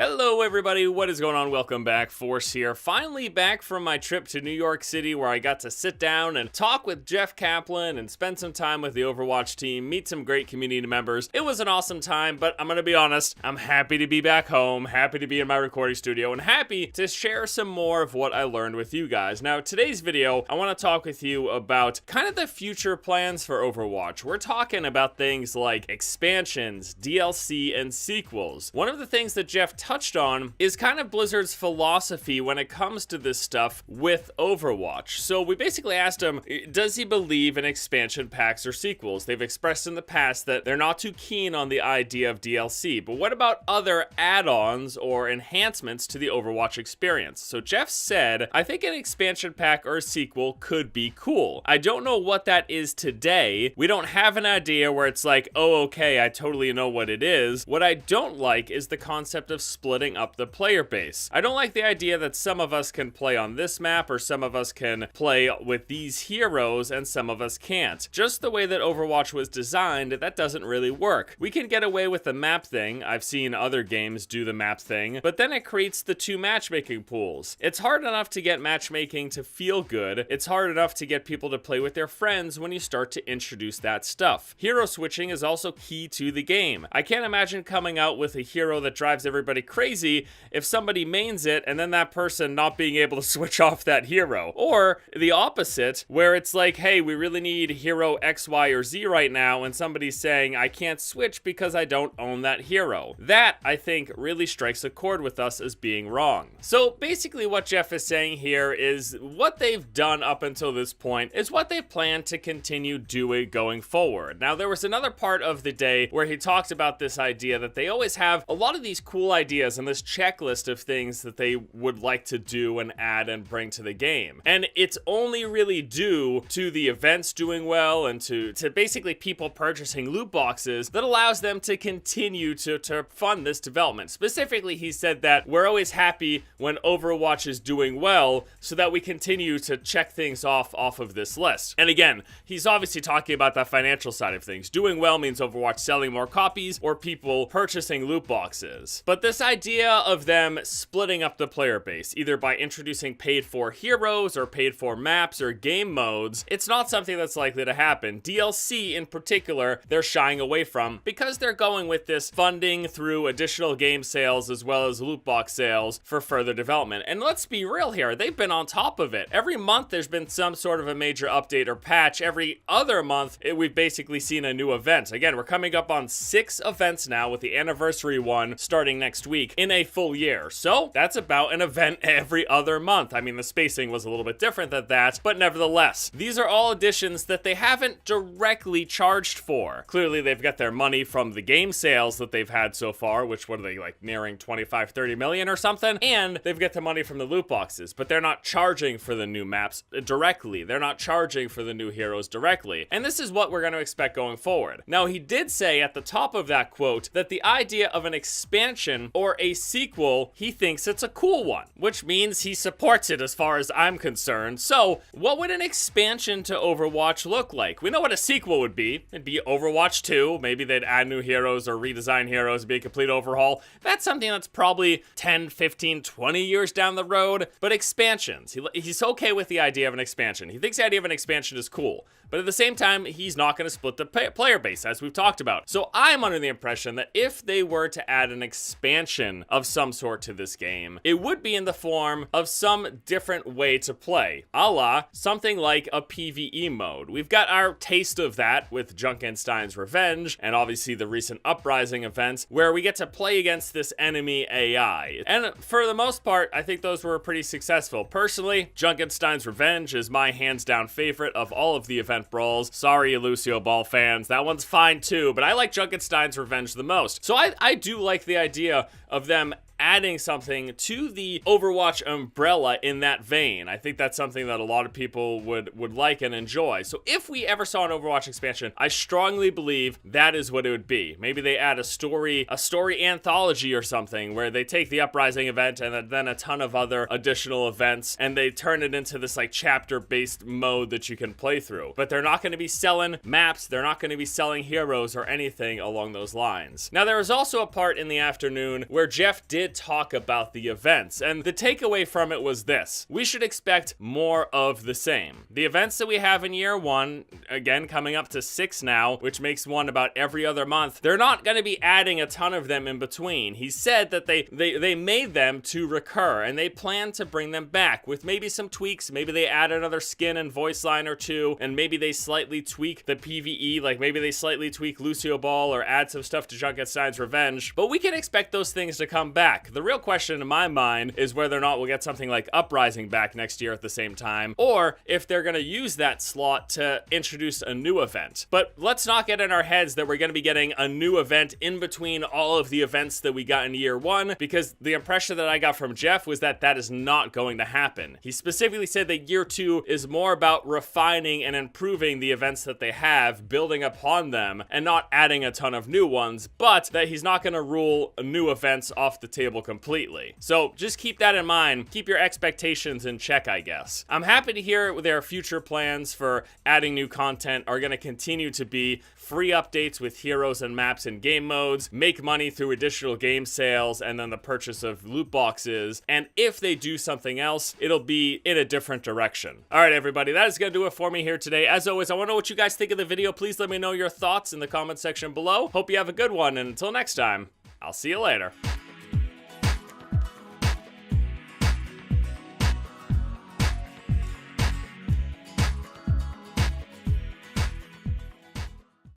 Hello everybody, what is going on? Welcome back, Force here. Finally back from my trip to New York City where I got to sit down and talk with Jeff Kaplan and spend some time with the Overwatch team, meet some great community members. It was an awesome time, but I'm gonna be honest, I'm happy to be back home, happy to be in my recording studio, and happy to share some more of what I learned with you guys. Now, today's video, I want to talk with you about kind of the future plans for Overwatch. We're talking about things like expansions, DLC, and sequels. One of the things that Jeff touched on is kind of Blizzard's philosophy when it comes to this stuff with Overwatch. So we basically asked him, does he believe in expansion packs or sequels? They've expressed in the past that they're not too keen on the idea of DLC, but what about other add-ons or enhancements to the Overwatch experience? So Jeff said, I think an expansion pack or a sequel could be cool. I don't know what that is today. We don't have an idea where it's like, oh, okay, I totally know what it is. What I don't like is the concept of splitting up the player base. I don't like the idea that some of us can play on this map or some of us can play with these heroes and some of us can't. Just the way that Overwatch was designed, that doesn't really work. We can get away with the map thing. I've seen other games do the map thing, but then it creates the two matchmaking pools. It's hard enough to get matchmaking to feel good. It's hard enough to get people to play with their friends when you start to introduce that stuff. Hero switching is also key to the game. I can't imagine coming out with a hero that drives everybody crazy if somebody mains it and then that person not being able to switch off that hero. Or the opposite, where it's like, hey, we really need hero X, Y, or Z right now, and somebody's saying, I can't switch because I don't own that hero. That, I think, really strikes a chord with us as being wrong. So basically what Jeff is saying here is what they've done up until this point is what they plan to continue doing going forward. Now, there was another part of the day where he talked about this idea that they always have a lot of these cool ideas and this checklist of things that they would like to do and add and bring to the game. And it's only really due to the events doing well and to basically people purchasing loot boxes that allows them to continue to fund this development. Specifically, he said that we're always happy when Overwatch is doing well so that we continue to check things off of this list. And again, he's obviously talking about the financial side of things. Doing well means Overwatch selling more copies or people purchasing loot boxes. But this idea of them splitting up the player base, either by introducing paid for heroes or paid for maps or game modes, it's not something that's likely to happen. DLC in particular, they're shying away from because they're going with this funding through additional game sales as well as loot box sales for further development. And let's be real here, they've been on top of it. Every month there's been some sort of a major update or patch. Every other month we've basically seen a new event. Again, we're coming up on 6 events now with the anniversary one starting next week in a full year. So that's about an event every other month. I mean, the spacing was a little bit different than that, but nevertheless, these are all additions that they haven't directly charged for. Clearly, they've got their money from the game sales that they've had so far, which what are they, like nearing 25, 30 million or something? And they've got the money from the loot boxes, but they're not charging for the new maps directly. They're not charging for the new heroes directly. And this is what we're going to expect going forward. Now, he did say at the top of that quote that the idea of an expansion or a sequel, he thinks it's a cool one, which means he supports it as far as I'm concerned. So what would an expansion to Overwatch look like? We know what a sequel would be. It'd be Overwatch 2. Maybe they'd add new heroes or redesign heroes, be a complete overhaul. That's something that's probably 10, 15, 20 years down the road. But expansions, he's okay with the idea of an expansion. He thinks the idea of an expansion is cool. But at the same time, he's not going to split the player base, as we've talked about. So I'm under the impression that if they were to add an expansion of some sort to this game, it would be in the form of some different way to play, a la something like a PvE mode. We've got our taste of that with Junkenstein's Revenge, and obviously the recent Uprising events, where we get to play against this enemy AI. And for the most part, I think those were pretty successful. Personally, Junkenstein's Revenge is my hands-down favorite of all of the event brawls. Sorry, Lucio Ball fans, that one's fine too, but I like Junkenstein's Revenge the most. So I do like the idea of them adding something to the Overwatch umbrella in that vein. I think that's something that a lot of people would like and enjoy. So if we ever saw an Overwatch expansion, I strongly believe that is what it would be. Maybe they add a story anthology or something where they take the Uprising event and then a ton of other additional events and they turn it into this like chapter-based mode that you can play through. But they're not going to be selling maps, they're not going to be selling heroes or anything along those lines. Now there was also a part in the afternoon where Jeff did did talk about the events, and the takeaway from it was this: we should expect more of the same. The events that we have in year one, again coming up to 6 now, which makes one about every other month, they're not going to be adding a ton of them in between. He said that they made them to recur, and they plan to bring them back with maybe some tweaks. Maybe they add another skin and voice line or two, and maybe they slightly tweak the PvE, like maybe they slightly tweak Lucio Ball or add some stuff to Junkenstein's Revenge. But we can expect those things to come back. The real question in my mind is whether or not we'll get something like Uprising back next year at the same time, or if they're going to use that slot to introduce a new event. But let's not get in our heads that we're going to be getting a new event in between all of the events that we got in year one, because the impression that I got from Jeff was that that is not going to happen. He specifically said that year two is more about refining and improving the events that they have, building upon them, and not adding a ton of new ones, but that he's not going to rule new events off the table completely. So just keep that in mind. Keep your expectations in check, I guess. I'm happy to hear their future plans for adding new content are going to continue to be free updates with heroes and maps and game modes, make money through additional game sales, and then the purchase of loot boxes. And if they do something else, it'll be in a different direction. All right, everybody, that is going to do it for me here today. As always, I want to know what you guys think of the video. Please let me know your thoughts in the comment section below. Hope you have a good one, and until next time, I'll see you later.